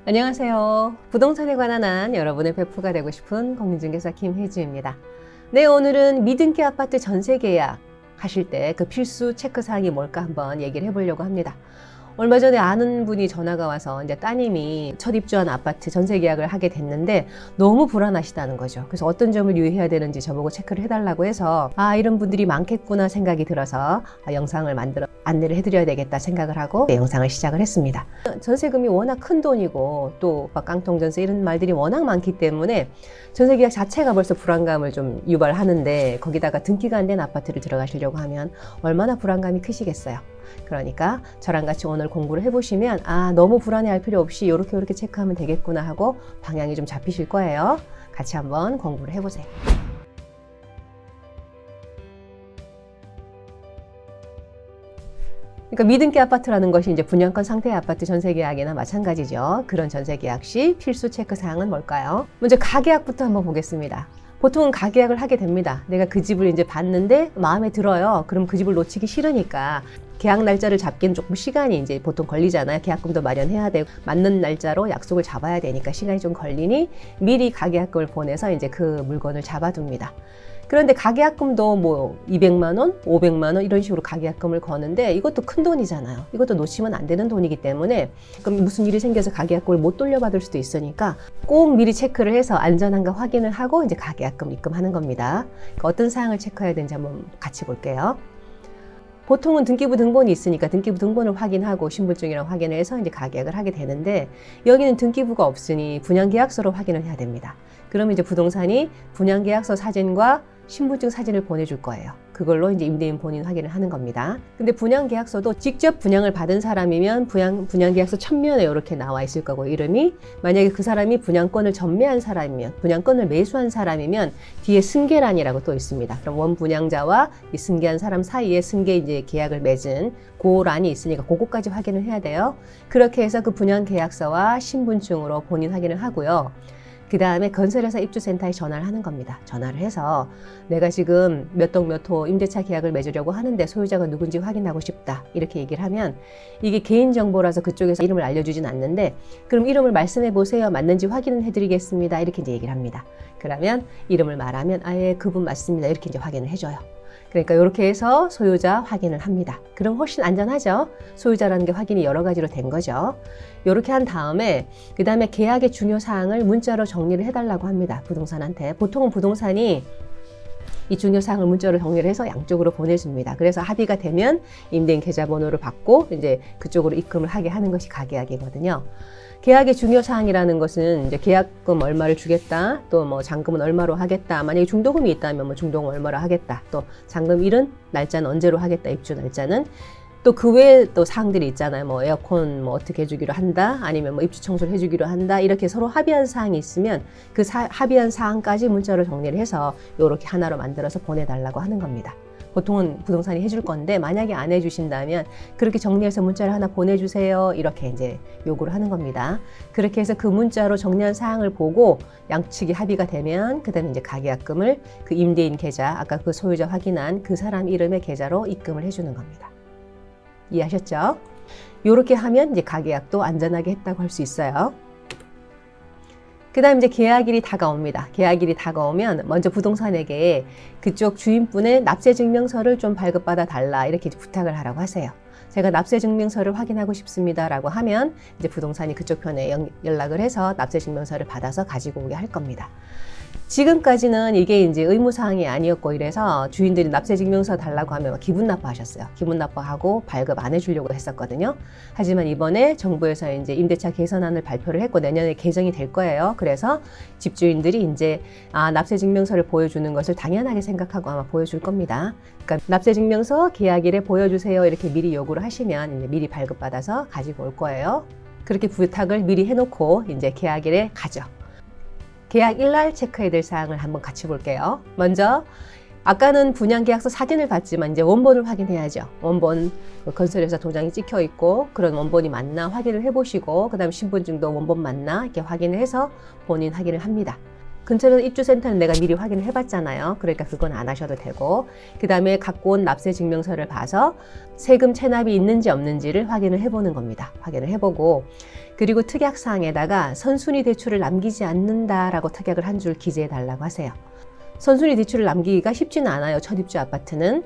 안녕하세요. 부동산에 관한 한 여러분의 베프가 되고 싶은 공인중개사 김혜지입니다. 네, 오늘은 미등기 아파트 전세 계약 하실 때 그 필수 체크사항이 뭘까 한번 얘기를 해보려고 합니다. 얼마 전에 아는 분이 전화가 와서 이제 따님이 첫 입주한 아파트 전세 계약을 하게 됐는데 너무 불안하시다는 거죠. 그래서 어떤 점을 유의해야 되는지 저보고 체크를 해달라고 해서 이런 분들이 많겠구나 생각이 들어서 영상을 만들어 안내를 해드려야 되겠다 생각을 하고 영상을 시작을 했습니다. 전세금이 워낙 큰 돈이고 또 깡통 전세 이런 말들이 워낙 많기 때문에 전세 계약 자체가 벌써 불안감을 좀 유발하는데 거기다가 등기가 안 된 아파트를 들어가시려고 하면 얼마나 불안감이 크시겠어요. 그러니까 저랑 같이 오늘 공부를 해보시면 너무 불안해할 필요 없이 이렇게 체크하면 되겠구나 하고 방향이 좀 잡히실 거예요. 같이 한번 공부를 해보세요. 그러니까 미등기 아파트라는 것이 이제 분양권 상태의 아파트 전세 계약이나 마찬가지죠. 그런 전세 계약 시 필수 체크 사항은 뭘까요? 먼저 가계약부터 한번 보겠습니다. 보통은 가계약을 하게 됩니다. 내가 그 집을 이제 봤는데 마음에 들어요. 그럼 그 집을 놓치기 싫으니까 계약 날짜를 잡기는 조금 시간이 이제 보통 걸리잖아요. 계약금도 마련해야 되고 맞는 날짜로 약속을 잡아야 되니까 시간이 좀 걸리니 미리 가계약금을 보내서 이제 그 물건을 잡아둡니다. 그런데 가계약금도 뭐 200만 원, 500만 원 이런 식으로 가계약금을 거는데 이것도 큰 돈이잖아요. 이것도 놓치면 안 되는 돈이기 때문에 그럼 무슨 일이 생겨서 가계약금을 못 돌려받을 수도 있으니까 꼭 미리 체크를 해서 안전한가 확인을 하고 이제 가계약금 입금하는 겁니다. 그러니까 어떤 사항을 체크해야 되는지 한번 같이 볼게요. 보통은 등기부 등본이 있으니까 등기부 등본을 확인하고 신분증이랑 확인을 해서 이제 가계약을 하게 되는데 여기는 등기부가 없으니 분양계약서로 확인을 해야 됩니다. 그러면 이제 부동산이 분양계약서 사진과 신분증 사진을 보내줄 거예요. 그걸로 이제 임대인 본인 확인을 하는 겁니다. 근데 분양계약서도 직접 분양을 받은 사람이면 분양계약서 첫면에 이렇게 나와 있을 거고 이름이 만약에 그 사람이 분양권을 전매한 사람이면 분양권을 매수한 사람이면 뒤에 승계란이라고 또 있습니다. 그럼 원 분양자와 이 승계한 사람 사이에 승계 이제 계약을 맺은 그 란이 있으니까 그거까지 확인을 해야 돼요. 그렇게 해서 그 분양계약서와 신분증으로 본인 확인을 하고요. 그 다음에 건설회사 입주센터에 전화를 하는 겁니다. 전화를 해서 내가 지금 몇 동 몇 호 임대차 계약을 맺으려고 하는데 소유자가 누군지 확인하고 싶다. 이렇게 얘기를 하면 이게 개인정보라서 그쪽에서 이름을 알려주진 않는데 그럼 이름을 말씀해 보세요. 맞는지 확인을 해드리겠습니다. 이렇게 이제 얘기를 합니다. 그러면 이름을 말하면 예, 그분 맞습니다. 이렇게 이제 확인을 해줘요. 그러니까 이렇게 해서 소유자 확인을 합니다. 그럼 훨씬 안전하죠. 소유자라는 게 확인이 여러 가지로 된 거죠. 이렇게 한 다음에 그 다음에 계약의 중요 사항을 문자로 정리를 해달라고 합니다. 부동산한테. 보통은 부동산이 이 중요 사항을 문자로 정리를 해서 양쪽으로 보내줍니다. 그래서 합의가 되면 임대인 계좌번호를 받고 이제 그쪽으로 입금을 하게 하는 것이 가계약이거든요. 계약의 중요 사항이라는 것은 이제 계약금 얼마를 주겠다, 또 뭐 잔금은 얼마로 하겠다, 만약에 중도금이 있다면 뭐 중도금 얼마로 하겠다, 또 잔금 이른 날짜는 언제로 하겠다, 입주 날짜는 또 그 외에 또 사항들이 있잖아요. 뭐 에어컨 뭐 어떻게 해주기로 한다, 아니면 뭐 입주 청소를 해주기로 한다, 이렇게 서로 합의한 사항이 있으면 그 합의한 사항까지 문자로 정리를 해서 이렇게 하나로 만들어서 보내달라고 하는 겁니다. 보통은 부동산이 해줄 건데 만약에 안 해주신다면 그렇게 정리해서 문자를 하나 보내주세요. 이렇게 이제 요구를 하는 겁니다. 그렇게 해서 그 문자로 정리한 사항을 보고 양측이 합의가 되면 그다음에 이제 가계약금을 그 임대인 계좌, 아까 그 소유자 확인한 그 사람 이름의 계좌로 입금을 해주는 겁니다. 이해하셨죠? 이렇게 하면 이제 가계약도 안전하게 했다고 할 수 있어요. 그 다음 이제 계약일이 다가옵니다. 계약일이 다가오면 먼저 부동산에게 그쪽 주인분의 납세증명서를 좀 발급받아 달라 이렇게 부탁을 하라고 하세요. 제가 납세증명서를 확인하고 싶습니다 라고 하면 이제 부동산이 그쪽 편에 연락을 해서 납세증명서를 받아서 가지고 오게 할 겁니다. 지금까지는 이게 이제 의무사항이 아니었고 이래서 주인들이 납세증명서 달라고 하면 막 기분 나빠하셨어요. 기분 나빠하고 발급 안 해주려고 했었거든요. 하지만 이번에 정부에서 이제 임대차 개선안을 발표를 했고 내년에 개정이 될 거예요. 그래서 집주인들이 이제 납세증명서를 보여주는 것을 당연하게 생각하고 아마 보여줄 겁니다. 그러니까 납세증명서 계약일에 보여주세요 이렇게 미리 요구를 하시면 이제 미리 발급받아서 가지고 올 거예요. 그렇게 부탁을 미리 해놓고 이제 계약일에 가죠. 계약일날 체크해야 될 사항을 한번 같이 볼게요. 먼저 아까는 분양계약서 사진을 봤지만 이제 원본을 확인해야죠. 원본 건설회사 도장이 찍혀 있고 그런 원본이 맞나 확인을 해보시고 그 다음에 신분증도 원본 맞나 이렇게 확인을 해서 본인 확인을 합니다. 근처에 입주센터는 내가 미리 확인을 해봤잖아요. 그러니까 그건 안 하셔도 되고, 그 다음에 갖고 온 납세 증명서를 봐서 세금 체납이 있는지 없는지를 확인을 해보는 겁니다. 확인을 해보고, 그리고 특약사항에다가 선순위 대출을 남기지 않는다라고 특약을 한 줄 기재해 달라고 하세요. 선순위 대출을 남기기가 쉽지는 않아요. 첫 입주 아파트는.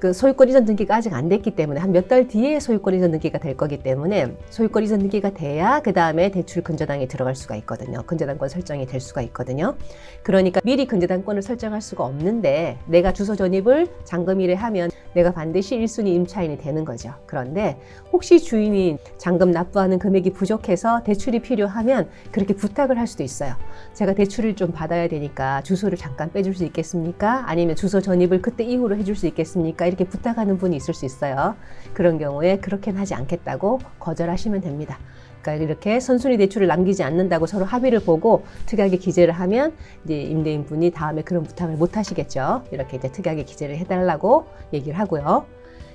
그 소유권 이전 등기가 아직 안 됐기 때문에 한 몇 달 뒤에 소유권 이전 등기가 될 거기 때문에 소유권 이전 등기가 돼야 그 다음에 대출 근저당이 들어갈 수가 있거든요. 근저당권 설정이 될 수가 있거든요. 그러니까 미리 근저당권을 설정할 수가 없는데 내가 주소 전입을 잔금일에 하면 내가 반드시 1순위 임차인이 되는 거죠. 그런데 혹시 주인이 잔금 납부하는 금액이 부족해서 대출이 필요하면 그렇게 부탁을 할 수도 있어요. 제가 대출을 좀 받아야 되니까 주소를 잠깐 빼줄 수 있겠습니까? 아니면 주소 전입을 그때 이후로 해줄 수 있겠습니까? 이렇게 부탁하는 분이 있을 수 있어요. 그런 경우에 그렇게는 하지 않겠다고 거절하시면 됩니다. 그러니까 이렇게 선순위 대출을 남기지 않는다고 서로 합의를 보고 특약에 기재를 하면 이제 임대인분이 다음에 그런 부탁을 못 하시겠죠. 이렇게 이제 특약에 기재를 해달라고 얘기를 하고요.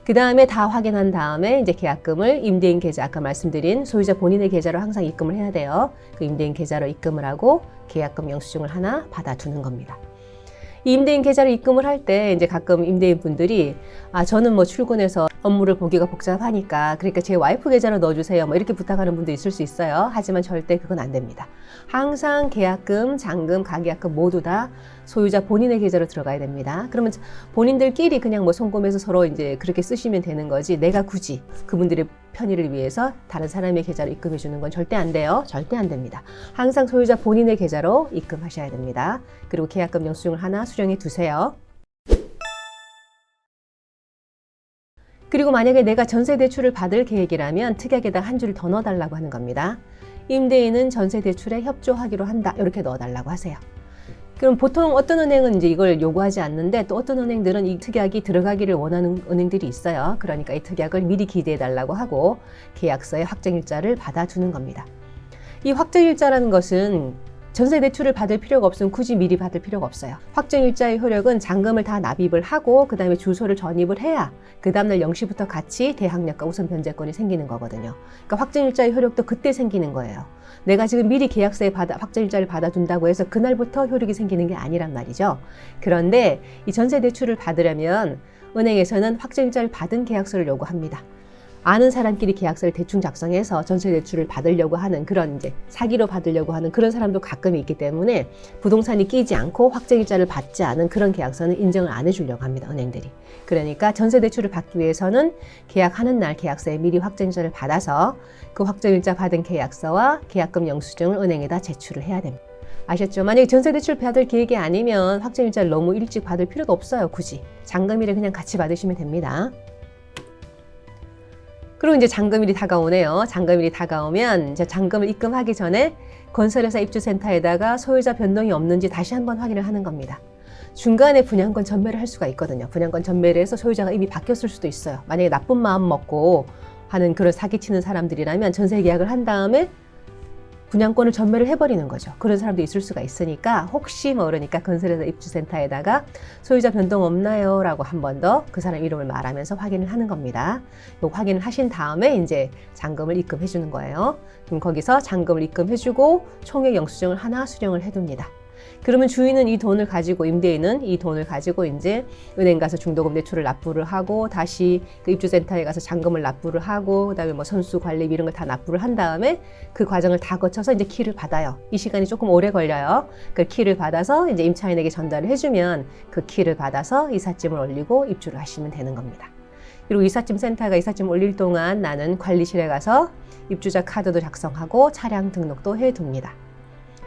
그 다음에 다 확인한 다음에 이제 계약금을 임대인 계좌, 아까 말씀드린 소유자 본인의 계좌로 항상 입금을 해야 돼요. 그 임대인 계좌로 입금을 하고 계약금 영수증을 하나 받아두는 겁니다. 이 임대인 계좌를 입금을 할 때 이제 가끔 임대인 분들이 저는 뭐 출근해서 업무를 보기가 복잡하니까 그러니까 제 와이프 계좌로 넣어주세요 뭐 이렇게 부탁하는 분도 있을 수 있어요. 하지만 절대 그건 안 됩니다. 항상 계약금, 잔금, 가계약금 모두 다 소유자 본인의 계좌로 들어가야 됩니다. 그러면 본인들끼리 그냥 뭐 송금해서 서로 이제 그렇게 쓰시면 되는 거지 내가 굳이 그분들의 편의를 위해서 다른 사람의 계좌로 입금해 주는 건 절대 안 돼요. 절대 안 됩니다. 항상 소유자 본인의 계좌로 입금하셔야 됩니다. 그리고 계약금 영수증을 하나 수령해 두세요. 그리고 만약에 내가 전세 대출을 받을 계획이라면 특약에다 한 줄을 더 넣어달라고 하는 겁니다. 임대인은 전세 대출에 협조하기로 한다. 이렇게 넣어달라고 하세요. 그럼 보통 어떤 은행은 이제 이걸 요구하지 않는데 또 어떤 은행들은 이 특약이 들어가기를 원하는 은행들이 있어요. 그러니까 이 특약을 미리 기대해 달라고 하고 계약서에 확정일자를 받아두는 겁니다. 이 확정일자라는 것은 전세 대출을 받을 필요가 없으면 굳이 미리 받을 필요가 없어요. 확정일자의 효력은 잔금을 다 납입을 하고 그 다음에 주소를 전입을 해야 그 다음날 0시부터 같이 대항력과 우선 변제권이 생기는 거거든요. 그러니까 확정일자의 효력도 그때 생기는 거예요. 내가 지금 미리 계약서에 확정일자를 받아둔다고 해서 그날부터 효력이 생기는 게 아니란 말이죠. 그런데 이 전세 대출을 받으려면 은행에서는 확정일자를 받은 계약서를 요구합니다. 아는 사람끼리 계약서를 대충 작성해서 전세 대출을 받으려고 하는 그런 이제 사기로 받으려고 하는 그런 사람도 가끔 있기 때문에 부동산이 끼지 않고 확정일자를 받지 않은 그런 계약서는 인정을 안 해주려고 합니다. 은행들이. 그러니까 전세 대출을 받기 위해서는 계약하는 날 계약서에 미리 확정일자를 받아서 그 확정일자 받은 계약서와 계약금 영수증을 은행에다 제출을 해야 됩니다. 아셨죠? 만약에 전세 대출 받을 계획이 아니면 확정일자를 너무 일찍 받을 필요가 없어요. 굳이. 잔금일에 그냥 같이 받으시면 됩니다. 그리고 이제 잔금일이 다가오네요. 잔금일이 다가오면 이제 잔금을 입금하기 전에 건설회사 입주센터에다가 소유자 변동이 없는지 다시 한번 확인을 하는 겁니다. 중간에 분양권 전매를 할 수가 있거든요. 분양권 전매를 해서 소유자가 이미 바뀌었을 수도 있어요. 만약에 나쁜 마음 먹고 하는 그런 사기치는 사람들이라면 전세 계약을 한 다음에 분양권을 전매를 해버리는 거죠. 그런 사람도 있을 수가 있으니까 혹시 모르니까 건설회사 입주센터에다가 소유자 변동 없나요? 라고 한 번 더 그 사람 이름을 말하면서 확인을 하는 겁니다. 요 확인을 하신 다음에 이제 잔금을 입금해 주는 거예요. 그럼 거기서 잔금을 입금해주고 총액 영수증을 하나 수령을 해둡니다. 그러면 주인은 이 돈을 가지고 임대인은 이 돈을 가지고 이제 은행 가서 중도금 대출을 납부를 하고 다시 그 입주센터에 가서 잔금을 납부를 하고 그다음에 뭐 선수 관리 이런 걸 다 납부를 한 다음에 그 과정을 다 거쳐서 이제 키를 받아요. 이 시간이 조금 오래 걸려요. 그 키를 받아서 이제 임차인에게 전달을 해주면 그 키를 받아서 이삿짐을 올리고 입주를 하시면 되는 겁니다. 그리고 이삿짐 센터가 이삿짐 올릴 동안 나는 관리실에 가서 입주자 카드도 작성하고 차량 등록도 해둡니다.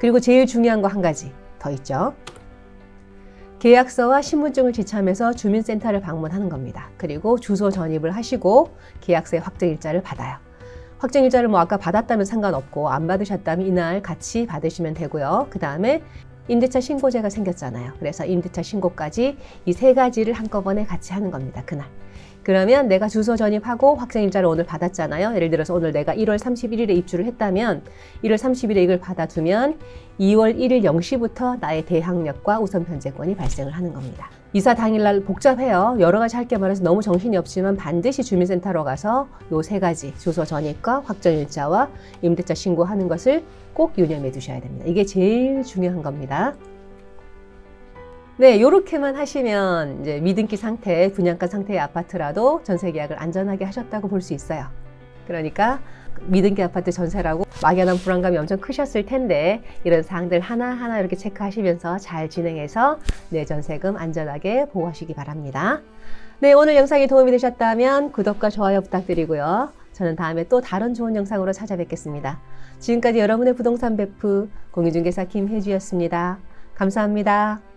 그리고 제일 중요한 거 한 가지 더 있죠. 계약서와 신분증을 지참해서 주민센터를 방문하는 겁니다. 그리고 주소 전입을 하시고 계약서의 확정일자를 받아요. 확정일자를 뭐 아까 받았다면 상관없고 안 받으셨다면 이날 같이 받으시면 되고요. 그 다음에 임대차 신고제가 생겼잖아요. 그래서 임대차 신고까지 이 세 가지를 한꺼번에 같이 하는 겁니다. 그날. 그러면 내가 주소 전입하고 확정일자를 오늘 받았잖아요. 예를 들어서 오늘 내가 1월 31일에 입주를 했다면 1월 30일에 이걸 받아두면 2월 1일 0시부터 나의 대항력과 우선 변제권이 발생을 하는 겁니다. 이사 당일날 복잡해요. 여러 가지 할 게 많아서 너무 정신이 없지만 반드시 주민센터로 가서 요 세 가지 주소 전입과 확정일자와 임대차 신고하는 것을 꼭 유념해 두셔야 됩니다. 이게 제일 중요한 겁니다. 네, 요렇게만 하시면 이제 미등기 상태, 분양가 상태의 아파트라도 전세 계약을 안전하게 하셨다고 볼 수 있어요. 그러니까 미등기 아파트 전세라고 막연한 불안감이 엄청 크셨을 텐데 이런 사항들 하나하나 이렇게 체크하시면서 잘 진행해서 내 전세금 안전하게 보호하시기 바랍니다. 네, 오늘 영상이 도움이 되셨다면 구독과 좋아요 부탁드리고요. 저는 다음에 또 다른 좋은 영상으로 찾아뵙겠습니다. 지금까지 여러분의 부동산 베프 공인중개사 김혜주였습니다. 감사합니다.